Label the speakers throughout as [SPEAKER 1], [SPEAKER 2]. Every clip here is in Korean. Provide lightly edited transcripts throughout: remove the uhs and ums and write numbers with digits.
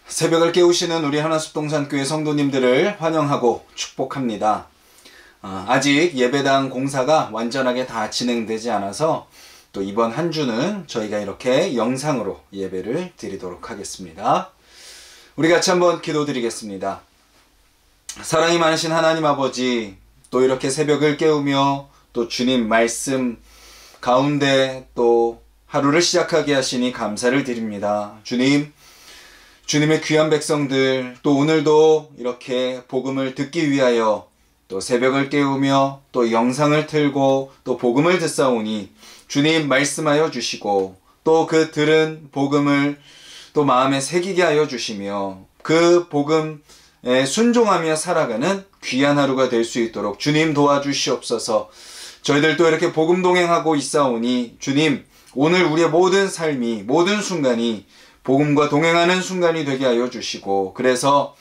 [SPEAKER 1] 새벽을 깨우시는 우리 하나숲동산교회 성도님들을 환영하고 축복합니다. 아직 예배당 공사가 완전하게 다 진행되지 않아서 또 이번 한 주는 저희가 이렇게 영상으로 예배를 드리도록 하겠습니다. 우리 같이 한번 기도드리겠습니다. 사랑이 많으신 하나님 아버지, 또 이렇게 새벽을 깨우며 또 주님 말씀 가운데 또 하루를 시작하게 하시니 감사를 드립니다. 주님의 귀한 백성들, 또 오늘도 이렇게 복음을 듣기 위하여 또 새벽을 깨우며 또 영상을 틀고 또 복음을 듣사오니 주님 말씀하여 주시고 또 그 들은 복음을 또 마음에 새기게 하여 주시며 그 복음에 순종하며 살아가는 귀한 하루가 될 수 있도록 주님 도와주시옵소서. 저희들 또 이렇게 복음 동행하고 있사오니 주님, 오늘 우리의 모든 삶이, 모든 순간이 복음과 동행하는 순간이 되게 하여 주시고, 그래서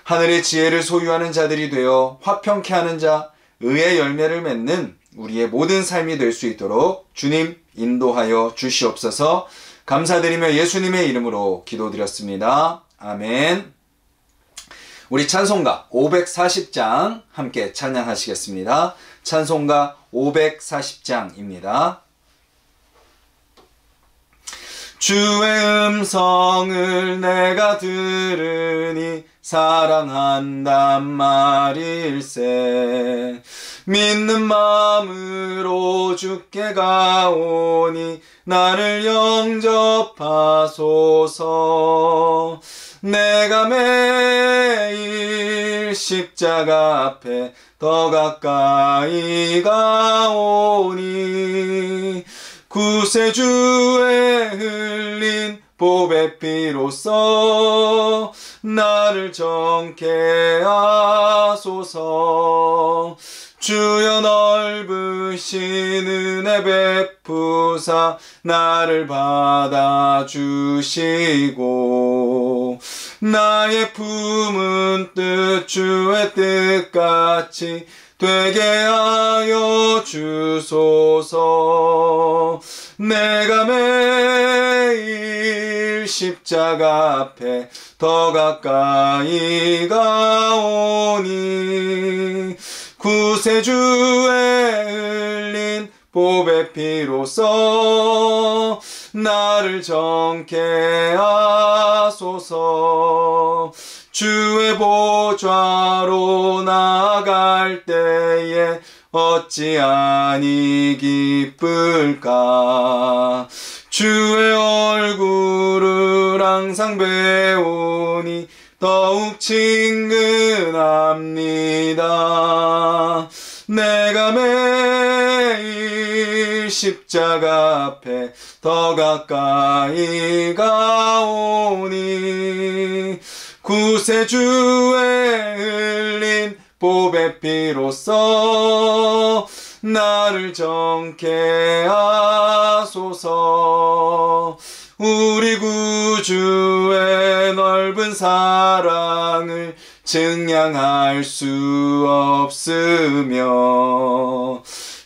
[SPEAKER 1] 하늘의 지혜를 소유하는 자들이 되어 화평케 하는 자, 의의 열매를 맺는 우리의 모든 삶이 될 수 있도록 주님 인도하여 주시옵소서. 감사드리며 예수님의 이름으로 기도드렸습니다. 아멘. 우리 찬송가 540장 함께 찬양하시겠습니다. 찬송가 540장입니다. 주의 음성을 내가 들으니 사랑한단 말일세. 믿는 마음으로 주께 가오니 나를 영접하소서. 내가 매일 십자가 앞에 더 가까이 가오니 구세주의 흘린 보배 피로써 나를 정케 하소서. 주여 넓으신 은혜 베푸사 나를 받아주시고 나의 품은 뜻 주의 뜻같이 되게 하여 주소서. 내가 매일 십자가 앞에 더 가까이 가오니 구세주의 흘린 보배 피로써 나를 정케 하소서. 주의 보좌로 나아갈 때에 어찌하니 기쁠까. 주의 얼굴을 항상 배우니 더욱 친근합니다. 내가 매일 십자가 앞에 더 가까이 가오니 구세주의 흘린 보배 피로써 나를 정케 하소서. 우리 구주의 넓은 사랑을 증량할 수 없으며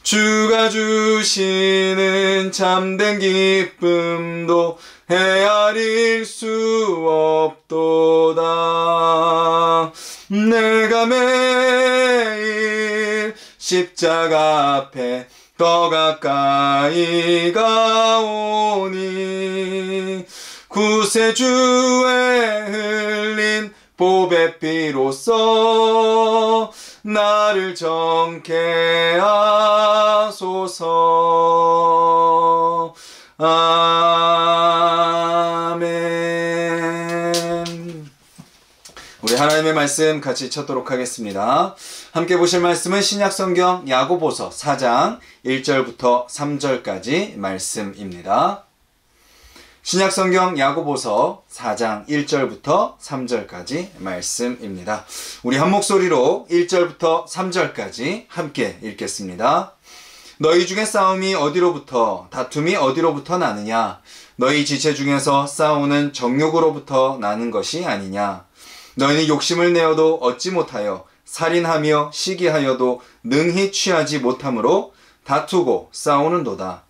[SPEAKER 1] 주가 주시는 참된 기쁨도 헤아릴 수 없도다. 내가 매일 십자가 앞에 더 가까이 가오니 구세주의 흘린 보배 피로써 나를 정케 하소서. 아멘. 우리 하나님의 말씀 같이 찾도록 하겠습니다. 함께 보실 말씀은 신약성경 야고보서 4장 1절부터 3절까지 말씀입니다. 신약성경 야고보서 4장 1절부터 3절까지 말씀입니다. 우리 한 목소리로 1절부터 3절까지 함께 읽겠습니다. 너희 중에 싸움이 어디로부터 다툼이 어디로부터 나느냐? 너희 지체 중에서 싸우는 정욕으로부터 나는 것이 아니냐? 너희는 욕심을 내어도 얻지 못하여 살인하며 시기하여도 능히 취하지 못함으로 다투고 싸우는도다.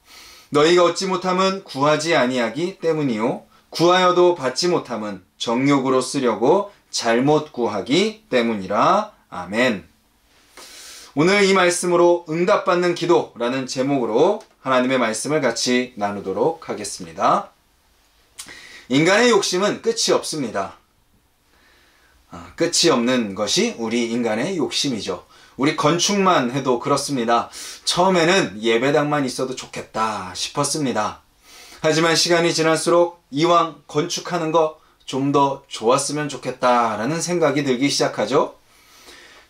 [SPEAKER 1] 너희가 얻지 못함은 구하지 아니하기 때문이요 구하여도 받지 못함은 정욕으로 쓰려고 잘못 구하기 때문이라. 아멘. 오늘 이 말씀으로 응답받는 기도라는 제목으로 하나님의 말씀을 같이 나누도록 하겠습니다. 인간의 욕심은 끝이 없습니다. 끝이 없는 것이 우리 인간의 욕심이죠. 우리 건축만 해도 그렇습니다. 처음에는 예배당만 있어도 좋겠다 싶었습니다. 하지만 시간이 지날수록 이왕 건축하는 거 좀 더 좋았으면 좋겠다라는 생각이 들기 시작하죠.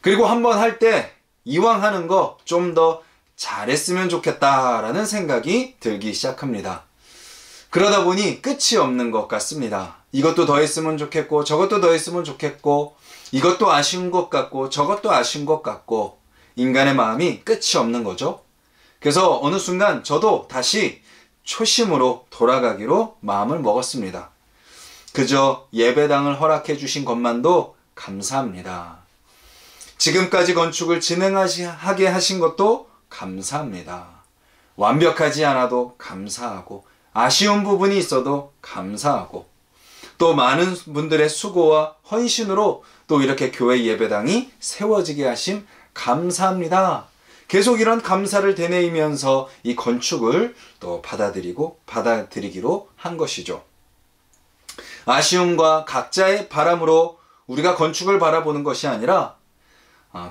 [SPEAKER 1] 그리고 한번 할 때 이왕 하는 거 좀 더 잘했으면 좋겠다라는 생각이 들기 시작합니다. 그러다 보니 끝이 없는 것 같습니다. 이것도 더 했으면 좋겠고 저것도 더 했으면 좋겠고 이것도 아쉬운 것 같고 저것도 아쉬운 것 같고 인간의 마음이 끝이 없는 거죠. 그래서 어느 순간 저도 다시 초심으로 돌아가기로 마음을 먹었습니다. 그저 예배당을 허락해 주신 것만도 감사합니다. 지금까지 건축을 진행하게 하신 것도 감사합니다. 완벽하지 않아도 감사하고 아쉬운 부분이 있어도 감사하고 또 많은 분들의 수고와 헌신으로 또 이렇게 교회 예배당이 세워지게 하심 감사합니다. 계속 이런 감사를 되뇌이면서 이 건축을 또 받아들이기로 한 것이죠. 아쉬움과 각자의 바람으로 우리가 건축을 바라보는 것이 아니라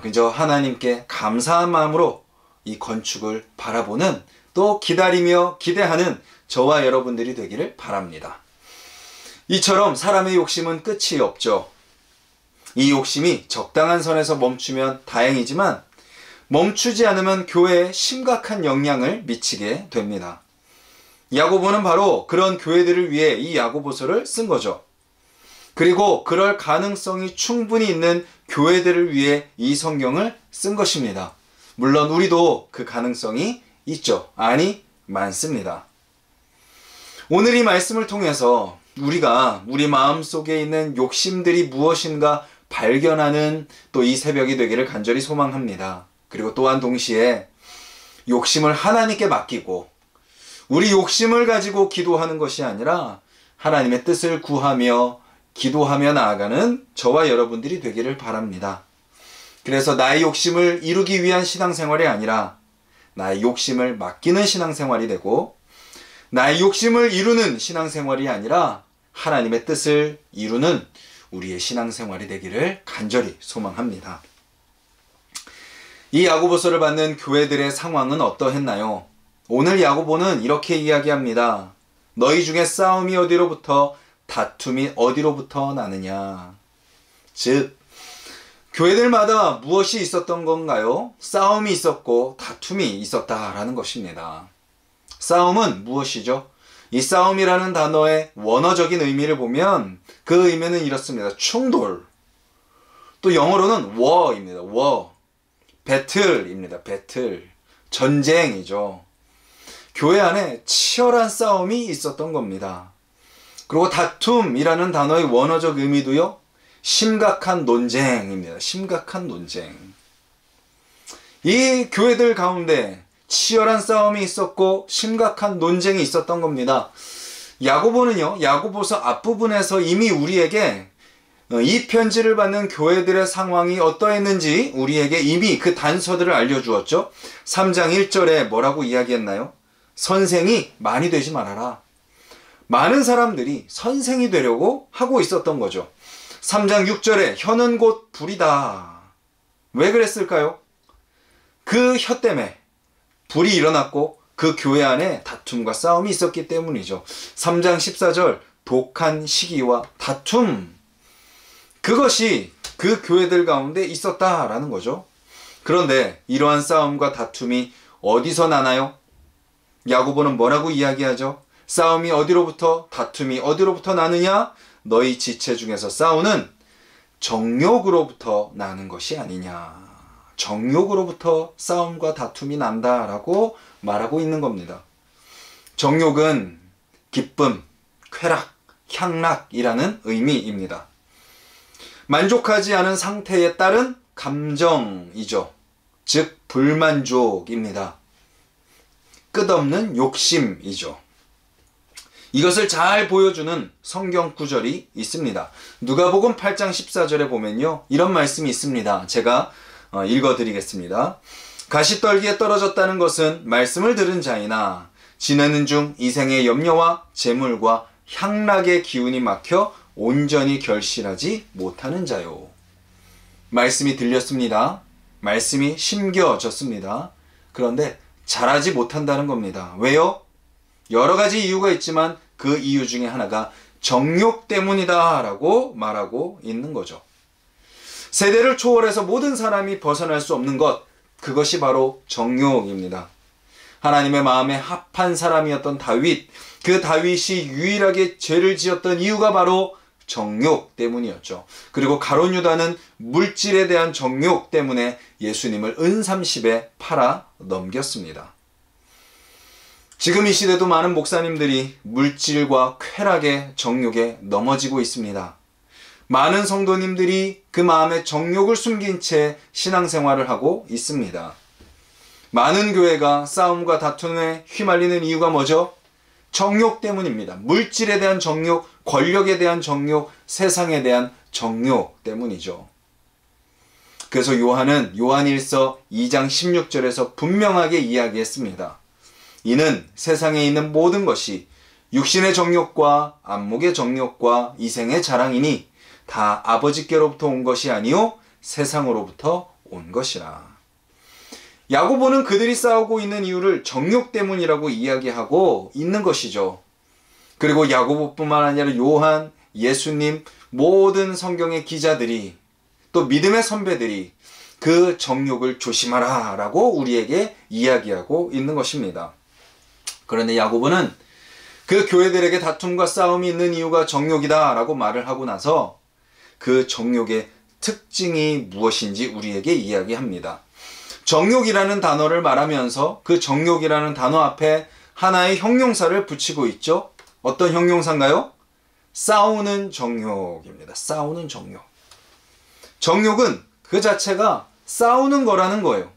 [SPEAKER 1] 그저 하나님께 감사한 마음으로 이 건축을 바라보는 또 기다리며 기대하는 저와 여러분들이 되기를 바랍니다. 이처럼 사람의 욕심은 끝이 없죠. 이 욕심이 적당한 선에서 멈추면 다행이지만 멈추지 않으면 교회에 심각한 영향을 미치게 됩니다. 야고보는 바로 그런 교회들을 위해 이 야고보서를 쓴 거죠. 그리고 그럴 가능성이 충분히 있는 교회들을 위해 이 성경을 쓴 것입니다. 물론 우리도 그 가능성이 있죠. 아니, 많습니다. 오늘 이 말씀을 통해서 우리가 우리 마음속에 있는 욕심들이 무엇인가 발견하는 또 이 새벽이 되기를 간절히 소망합니다. 그리고 또한 동시에 욕심을 하나님께 맡기고 우리 욕심을 가지고 기도하는 것이 아니라 하나님의 뜻을 구하며 기도하며 나아가는 저와 여러분들이 되기를 바랍니다. 그래서 나의 욕심을 이루기 위한 신앙생활이 아니라 나의 욕심을 맡기는 신앙생활이 되고 나의 욕심을 이루는 신앙생활이 아니라 하나님의 뜻을 이루는 우리의 신앙생활이 되기를 간절히 소망합니다. 이 야고보서를 받는 교회들의 상황은 어떠했나요? 오늘 야고보는 이렇게 이야기합니다. 너희 중에 싸움이 어디로부터 다툼이 어디로부터 나느냐. 즉 교회들마다 무엇이 있었던 건가요? 싸움이 있었고 다툼이 있었다라는 것입니다. 싸움은 무엇이죠? 이 싸움이라는 단어의 원어적인 의미를 보면 그 의미는 이렇습니다. 충돌. 또 영어로는 war입니다. war. 배틀입니다. 배틀. 전쟁이죠. 교회 안에 치열한 싸움이 있었던 겁니다. 그리고 다툼이라는 단어의 원어적 의미도요, 심각한 논쟁입니다. 심각한 논쟁. 이 교회들 가운데 치열한 싸움이 있었고 심각한 논쟁이 있었던 겁니다. 야고보는요, 야고보서 앞부분에서 이미 우리에게 이 편지를 받는 교회들의 상황이 어떠했는지 우리에게 이미 그 단서들을 알려주었죠. 3장 1절에 뭐라고 이야기했나요? 선생이 많이 되지 말아라. 많은 사람들이 선생이 되려고 하고 있었던 거죠. 3장 6절에 혀는 곧 불이다. 왜 그랬을까요? 그 혀 때문에 불이 일어났고 그 교회 안에 다툼과 싸움이 있었기 때문이죠. 3장 14절 독한 시기와 다툼, 그것이 그 교회들 가운데 있었다라는 거죠. 그런데 이러한 싸움과 다툼이 어디서 나나요? 야고보는 뭐라고 이야기하죠? 싸움이 어디로부터, 다툼이 어디로부터 나느냐? 너희 지체 중에서 싸우는 정욕으로부터 나는 것이 아니냐. 정욕으로부터 싸움과 다툼이 난다라고 말하고 있는 겁니다. 정욕은 기쁨, 쾌락, 향락이라는 의미입니다. 만족하지 않은 상태에 따른 감정이죠. 즉 불만족입니다. 끝없는 욕심이죠. 이것을 잘 보여주는 성경 구절이 있습니다. 누가복음 8장 14절에 보면요, 이런 말씀이 있습니다. 제가 읽어드리겠습니다. 가시떨기에 떨어졌다는 것은 말씀을 들은 자이나 지내는 중 이생의 염려와 재물과 향락의 기운이 막혀 온전히 결실하지 못하는 자요. 말씀이 들렸습니다. 말씀이 심겨졌습니다. 그런데 잘하지 못한다는 겁니다. 왜요? 여러 가지 이유가 있지만 그 이유 중에 하나가 정욕 때문이다 라고 말하고 있는 거죠. 세대를 초월해서 모든 사람이 벗어날 수 없는 것, 그것이 바로 정욕입니다. 하나님의 마음에 합한 사람이었던 다윗, 그 다윗이 유일하게 죄를 지었던 이유가 바로 정욕 때문이었죠. 그리고 가룟 유다는 물질에 대한 정욕 때문에 예수님을 은30에 팔아 넘겼습니다. 지금 이 시대도 많은 목사님들이 물질과 쾌락의 정욕에 넘어지고 있습니다. 많은 성도님들이 그 마음에 정욕을 숨긴 채 신앙생활을 하고 있습니다. 많은 교회가 싸움과 다툼에 휘말리는 이유가 뭐죠? 정욕 때문입니다. 물질에 대한 정욕, 권력에 대한 정욕, 세상에 대한 정욕 때문이죠. 그래서 요한은 요한일서 2장 16절에서 분명하게 이야기했습니다. 이는 세상에 있는 모든 것이 육신의 정욕과 안목의 정욕과 이생의 자랑이니 다 아버지께로부터 온 것이 아니요 세상으로부터 온 것이라. 야고보는 그들이 싸우고 있는 이유를 정욕 때문이라고 이야기하고 있는 것이죠. 그리고 야고보뿐만 아니라 요한, 예수님, 모든 성경의 기자들이, 또 믿음의 선배들이 그 정욕을 조심하라 라고 우리에게 이야기하고 있는 것입니다. 그런데 야고보는 그 교회들에게 다툼과 싸움이 있는 이유가 정욕이다 라고 말을 하고 나서 그 정욕의 특징이 무엇인지 우리에게 이야기합니다. 정욕이라는 단어를 말하면서 그 정욕이라는 단어 앞에 하나의 형용사를 붙이고 있죠. 어떤 형용사인가요? 싸우는 정욕입니다. 싸우는 정욕. 정욕은 그 자체가 싸우는 거라는 거예요.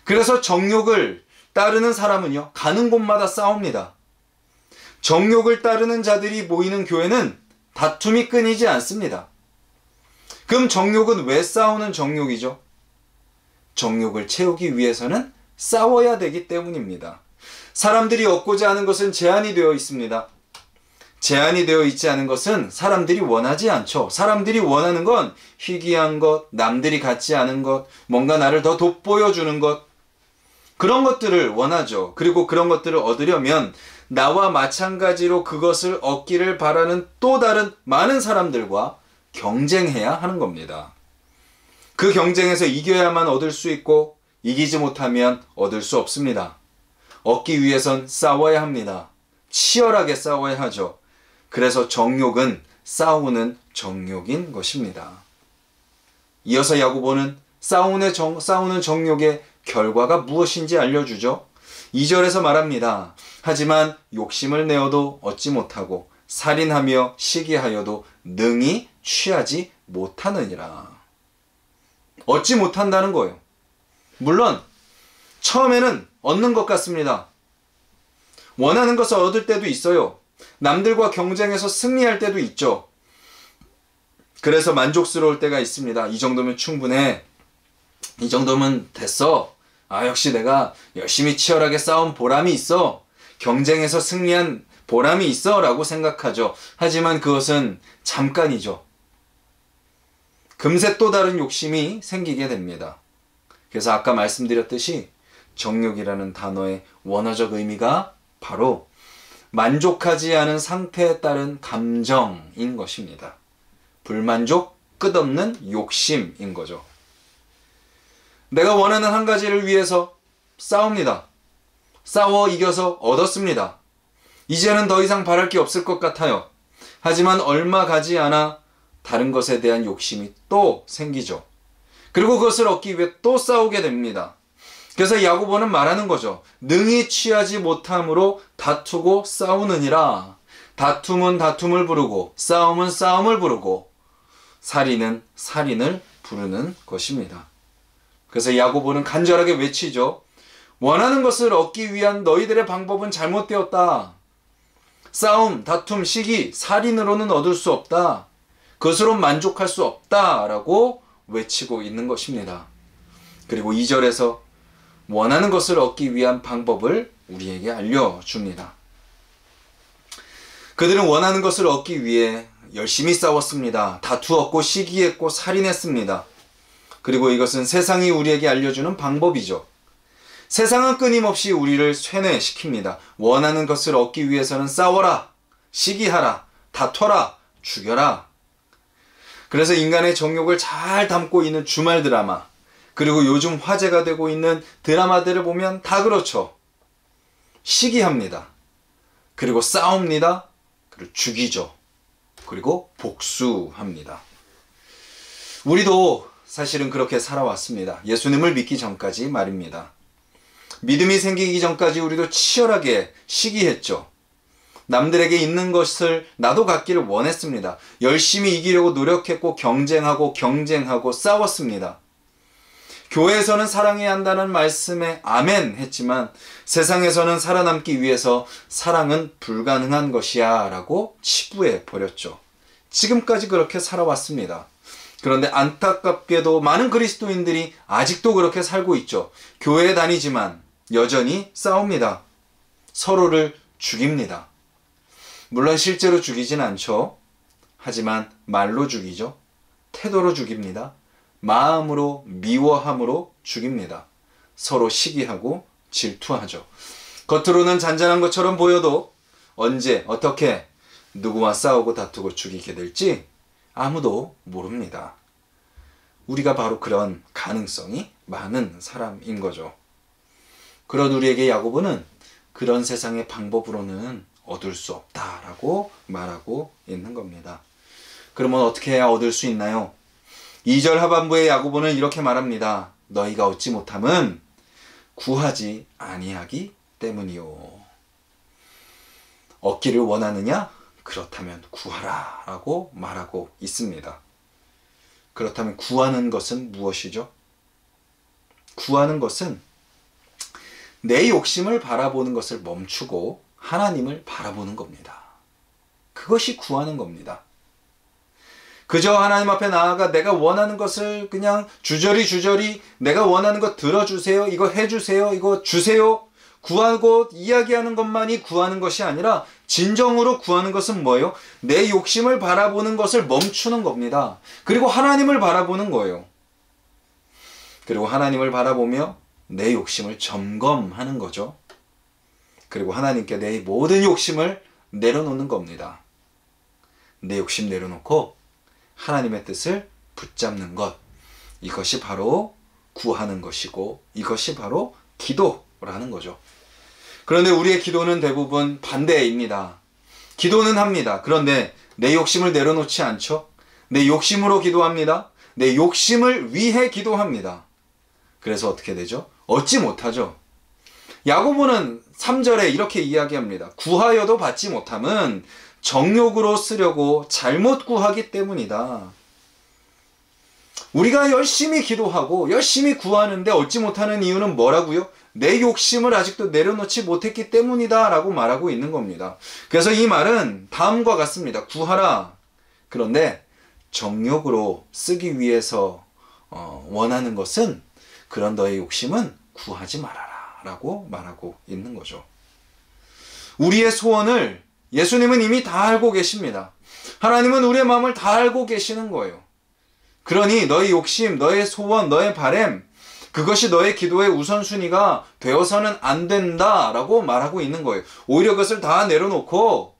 [SPEAKER 1] 그래서 정욕을 따르는 사람은요, 가는 곳마다 싸웁니다. 정욕을 따르는 자들이 모이는 교회는 다툼이 끊이지 않습니다. 그럼 정욕은 왜 싸우는 정욕이죠? 정욕을 채우기 위해서는 싸워야 되기 때문입니다. 사람들이 얻고자 하는 것은 제한이 되어 있습니다. 제한이 되어 있지 않은 것은 사람들이 원하지 않죠. 사람들이 원하는 건 희귀한 것, 남들이 갖지 않은 것, 뭔가 나를 더 돋보여주는 것, 그런 것들을 원하죠. 그리고 그런 것들을 얻으려면 나와 마찬가지로 그것을 얻기를 바라는 또 다른 많은 사람들과 경쟁해야 하는 겁니다. 그 경쟁에서 이겨야만 얻을 수 있고 이기지 못하면 얻을 수 없습니다. 얻기 위해선 싸워야 합니다. 치열하게 싸워야 하죠. 그래서 정욕은 싸우는 정욕인 것입니다. 이어서 야고보는 싸우는 정욕의 결과가 무엇인지 알려주죠. 2절에서 말합니다. 하지만 욕심을 내어도 얻지 못하고 살인하며 시기하여도 능히 취하지 못하느니라. 얻지 못한다는 거예요. 물론 처음에는 얻는 것 같습니다. 원하는 것을 얻을 때도 있어요. 남들과 경쟁해서 승리할 때도 있죠. 그래서 만족스러울 때가 있습니다. 이 정도면 충분해. 이 정도면 됐어. 역시 내가 열심히 치열하게 싸운 보람이 있어. 경쟁에서 승리한 보람이 있어 라고 생각하죠. 하지만 그것은 잠깐이죠. 금세 또 다른 욕심이 생기게 됩니다. 그래서 아까 말씀드렸듯이 정욕이라는 단어의 원어적 의미가 바로 만족하지 않은 상태에 따른 감정인 것입니다. 불만족, 끝없는 욕심인 거죠. 내가 원하는 한 가지를 위해서 싸웁니다. 싸워 이겨서 얻었습니다. 이제는 더 이상 바랄 게 없을 것 같아요. 하지만 얼마 가지 않아 다른 것에 대한 욕심이 또 생기죠. 그리고 그것을 얻기 위해 또 싸우게 됩니다. 그래서 야고보는 말하는 거죠. 능히 취하지 못함으로 다투고 싸우느니라. 다툼은 다툼을 부르고 싸움은 싸움을 부르고 살인은 살인을 부르는 것입니다. 그래서 야고보는 간절하게 외치죠. 원하는 것을 얻기 위한 너희들의 방법은 잘못되었다. 싸움, 다툼, 시기, 살인으로는 얻을 수 없다. 그것으로 만족할 수 없다라고 외치고 있는 것입니다. 그리고 2절에서 원하는 것을 얻기 위한 방법을 우리에게 알려줍니다. 그들은 원하는 것을 얻기 위해 열심히 싸웠습니다. 다투었고 시기했고 살인했습니다. 그리고 이것은 세상이 우리에게 알려주는 방법이죠. 세상은 끊임없이 우리를 쇠뇌시킵니다. 원하는 것을 얻기 위해서는 싸워라, 시기하라, 다퉈라, 죽여라. 그래서 인간의 정욕을 잘 담고 있는 주말 드라마, 그리고 요즘 화제가 되고 있는 드라마들을 보면 다 그렇죠. 시기합니다. 그리고 싸웁니다. 그리고 죽이죠. 그리고 복수합니다. 우리도 사실은 그렇게 살아왔습니다. 예수님을 믿기 전까지 말입니다. 믿음이 생기기 전까지 우리도 치열하게 시기했죠. 남들에게 있는 것을 나도 갖기를 원했습니다. 열심히 이기려고 노력했고 경쟁하고 싸웠습니다. 교회에서는 사랑해야 한다는 말씀에 아멘 했지만 세상에서는 살아남기 위해서 사랑은 불가능한 것이야 라고 치부해 버렸죠. 지금까지 그렇게 살아왔습니다. 그런데 안타깝게도 많은 그리스도인들이 아직도 그렇게 살고 있죠. 교회에 다니지만 여전히 싸웁니다. 서로를 죽입니다. 물론 실제로 죽이진 않죠. 하지만 말로 죽이죠. 태도로 죽입니다. 마음으로 미워함으로 죽입니다. 서로 시기하고 질투하죠. 겉으로는 잔잔한 것처럼 보여도 언제 어떻게 누구와 싸우고 다투고 죽이게 될지 아무도 모릅니다. 우리가 바로 그런 가능성이 많은 사람인 거죠. 그런 우리에게 야고보는 그런 세상의 방법으로는 얻을 수 없다라고 말하고 있는 겁니다. 그러면 어떻게 해야 얻을 수 있나요? 2절 하반부에 야고보는 이렇게 말합니다. 너희가 얻지 못함은 구하지 아니하기 때문이요. 얻기를 원하느냐? 그렇다면 구하라 라고 말하고 있습니다. 그렇다면 구하는 것은 무엇이죠? 구하는 것은 내 욕심을 바라보는 것을 멈추고 하나님을 바라보는 겁니다. 그것이 구하는 겁니다. 그저 하나님 앞에 나아가 내가 원하는 것을 그냥 주저리 내가 원하는 것 들어주세요, 이거 해주세요, 이거 주세요 구하고 이야기하는 것만이 구하는 것이 아니라 진정으로 구하는 것은 뭐예요? 내 욕심을 바라보는 것을 멈추는 겁니다. 그리고 하나님을 바라보는 거예요. 그리고 하나님을 바라보며 내 욕심을 점검하는 거죠. 그리고 하나님께 내 모든 욕심을 내려놓는 겁니다. 내 욕심 내려놓고 하나님의 뜻을 붙잡는 것. 이것이 바로 구하는 것이고 이것이 바로 기도라는 거죠. 그런데 우리의 기도는 대부분 반대입니다. 기도는 합니다. 그런데 내 욕심을 내려놓지 않죠. 내 욕심으로 기도합니다. 내 욕심을 위해 기도합니다. 그래서 어떻게 되죠? 얻지 못하죠. 야고보는 3절에 이렇게 이야기합니다. 구하여도 받지 못함은 정욕으로 쓰려고 잘못 구하기 때문이다. 우리가 열심히 기도하고 열심히 구하는데 얻지 못하는 이유는 뭐라고요? 내 욕심을 아직도 내려놓지 못했기 때문이다 라고 말하고 있는 겁니다. 그래서 이 말은 다음과 같습니다. 구하라. 그런데 정욕으로 쓰기 위해서 원하는 것은 그런 너의 욕심은 구하지 말아라 라고 말하고 있는 거죠. 우리의 소원을 예수님은 이미 다 알고 계십니다. 하나님은 우리의 마음을 다 알고 계시는 거예요. 그러니 너의 욕심, 너의 소원, 너의 바람, 그것이 너의 기도의 우선순위가 되어서는 안 된다라고 말하고 있는 거예요. 오히려 그것을 다 내려놓고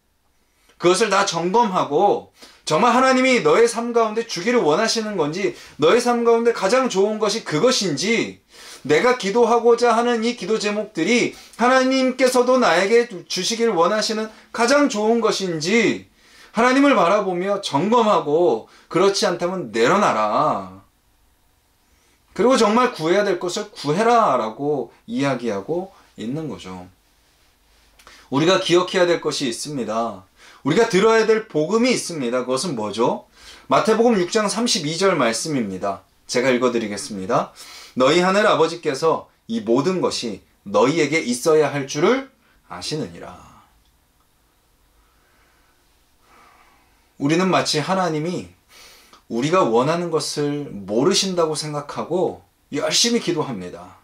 [SPEAKER 1] 그것을 다 점검하고 정말 하나님이 너의 삶 가운데 주기를 원하시는 건지, 너의 삶 가운데 가장 좋은 것이 그것인지, 내가 기도하고자 하는 이 기도 제목들이 하나님께서도 나에게 주시길 원하시는 가장 좋은 것인지 하나님을 바라보며 점검하고, 그렇지 않다면 내려놔라. 그리고 정말 구해야 될 것을 구해라 라고 이야기하고 있는 거죠. 우리가 기억해야 될 것이 있습니다. 우리가 들어야 될 복음이 있습니다. 그것은 뭐죠? 마태복음 6장 32절 말씀입니다. 제가 읽어드리겠습니다. 너희 하늘 아버지께서 이 모든 것이 너희에게 있어야 할 줄을 아시느니라. 우리는 마치 하나님이 우리가 원하는 것을 모르신다고 생각하고 열심히 기도합니다.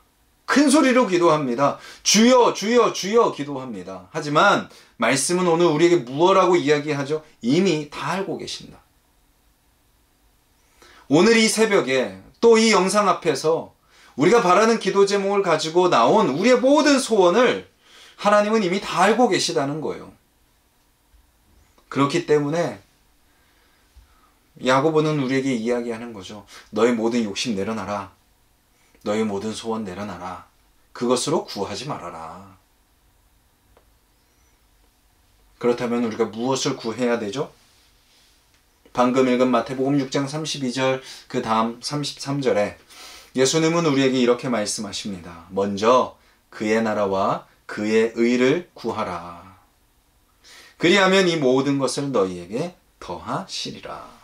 [SPEAKER 1] 큰 소리로 기도합니다. 주여, 주여, 주여 기도합니다. 하지만 말씀은 오늘 우리에게 무엇라고 이야기하죠? 이미 다 알고 계신다. 오늘 이 새벽에 또 이 영상 앞에서 우리가 바라는 기도 제목을 가지고 나온 우리의 모든 소원을 하나님은 이미 다 알고 계시다는 거예요. 그렇기 때문에 야고보는 우리에게 이야기하는 거죠. 너의 모든 욕심 내려놔라. 너의 모든 소원 내려놔라. 그것으로 구하지 말아라. 그렇다면 우리가 무엇을 구해야 되죠? 방금 읽은 마태복음 6장 32절 그 다음 33절에 예수님은 우리에게 이렇게 말씀하십니다. 먼저 그의 나라와 그의 의를 구하라. 그리하면 이 모든 것을 너희에게 더하시리라.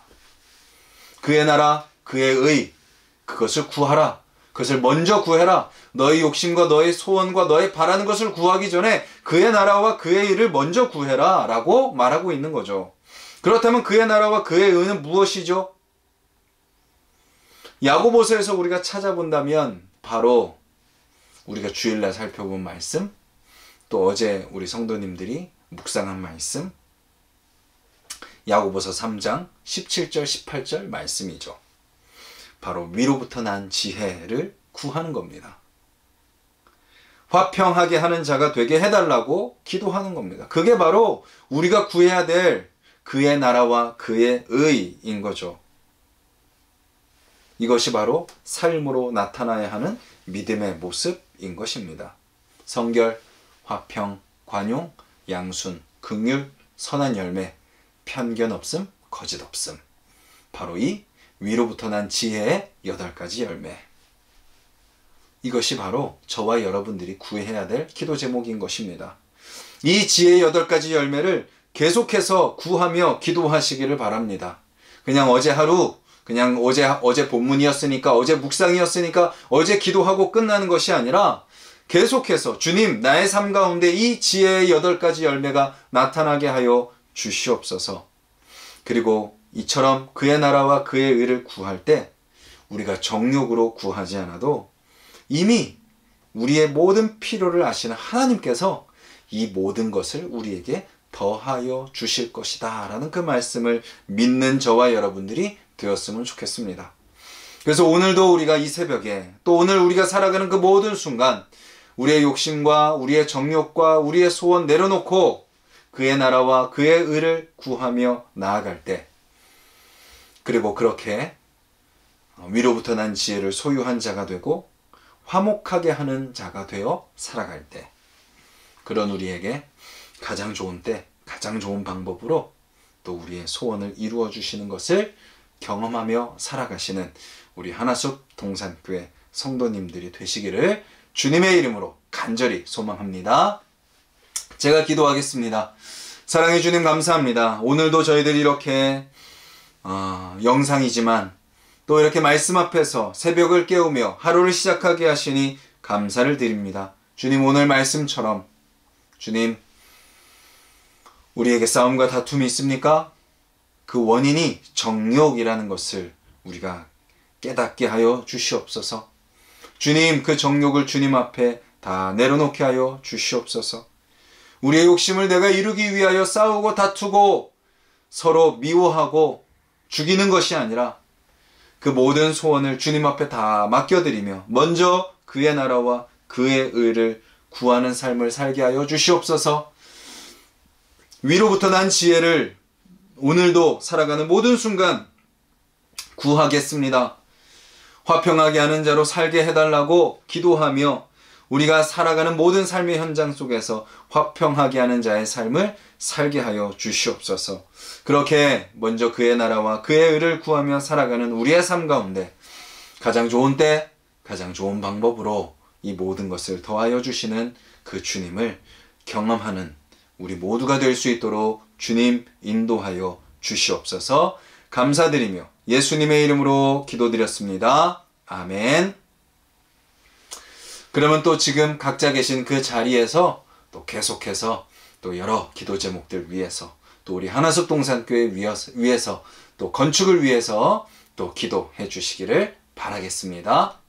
[SPEAKER 1] 그의 나라, 그의 의, 그것을 구하라. 그것을 먼저 구해라. 너의 욕심과 너의 소원과 너의 바라는 것을 구하기 전에 그의 나라와 그의 의를 먼저 구해라 라고 말하고 있는 거죠. 그렇다면 그의 나라와 그의 의는 무엇이죠? 야고보서에서 우리가 찾아본다면 바로 우리가 주일날 살펴본 말씀, 또 어제 우리 성도님들이 묵상한 말씀, 야고보서 3장 17절 18절 말씀이죠. 바로 위로부터 난 지혜를 구하는 겁니다. 화평하게 하는 자가 되게 해달라고 기도하는 겁니다. 그게 바로 우리가 구해야 될 그의 나라와 그의 의인 거죠. 이것이 바로 삶으로 나타나야 하는 믿음의 모습인 것입니다. 성결, 화평, 관용, 양순, 긍휼, 선한 열매, 편견 없음, 거짓 없음. 바로 이 위로부터 난 지혜의 8가지 열매. 이것이 바로 저와 여러분들이 구해야 될 기도 제목인 것입니다. 이 지혜의 8가지 열매를 계속해서 구하며 기도하시기를 바랍니다. 그냥 어제 하루, 그냥 어제 본문이었으니까, 어제 묵상이었으니까, 어제 기도하고 끝나는 것이 아니라 계속해서 주님, 나의 삶 가운데 이 지혜의 8가지 열매가 나타나게 하여 주시옵소서. 그리고 이처럼 그의 나라와 그의 의를 구할 때 우리가 정욕으로 구하지 않아도 이미 우리의 모든 필요를 아시는 하나님께서 이 모든 것을 우리에게 더하여 주실 것이다 라는 그 말씀을 믿는 저와 여러분들이 되었으면 좋겠습니다. 그래서 오늘도 우리가 이 새벽에, 또 오늘 우리가 살아가는 그 모든 순간 우리의 욕심과 우리의 정욕과 우리의 소원 내려놓고 그의 나라와 그의 의를 구하며 나아갈 때, 그리고 그렇게 위로부터 난 지혜를 소유한 자가 되고 화목하게 하는 자가 되어 살아갈 때, 그런 우리에게 가장 좋은 때, 가장 좋은 방법으로 또 우리의 소원을 이루어 주시는 것을 경험하며 살아가시는 우리 하나숲 동산교회 성도님들이 되시기를 주님의 이름으로 간절히 소망합니다. 제가 기도하겠습니다. 사랑해 주님 감사합니다. 오늘도 저희들이 이렇게 영상이지만 또 이렇게 말씀 앞에서 새벽을 깨우며 하루를 시작하게 하시니 감사를 드립니다. 주님, 오늘 말씀처럼 주님, 우리에게 싸움과 다툼이 있습니까? 그 원인이 정욕이라는 것을 우리가 깨닫게 하여 주시옵소서. 주님, 그 정욕을 주님 앞에 다 내려놓게 하여 주시옵소서. 우리의 욕심을 내가 이루기 위하여 싸우고 다투고 서로 미워하고 죽이는 것이 아니라 그 모든 소원을 주님 앞에 다 맡겨드리며 먼저 그의 나라와 그의 의를 구하는 삶을 살게 하여 주시옵소서. 위로부터 난 지혜를 오늘도 살아가는 모든 순간 구하겠습니다. 화평하게 하는 자로 살게 해달라고 기도하며 우리가 살아가는 모든 삶의 현장 속에서 화평하게 하는 자의 삶을 살게 하여 주시옵소서. 그렇게 먼저 그의 나라와 그의 의를 구하며 살아가는 우리의 삶 가운데 가장 좋은 때, 가장 좋은 방법으로 이 모든 것을 더하여 주시는 그 주님을 경험하는 우리 모두가 될 수 있도록 주님 인도하여 주시옵소서. 감사드리며 예수님의 이름으로 기도드렸습니다. 아멘. 그러면 또 지금 각자 계신 그 자리에서 또 계속해서 또 여러 기도 제목들 위해서 또 우리 하나석 동산교회 위해서 또 건축을 위해서 또 기도해 주시기를 바라겠습니다.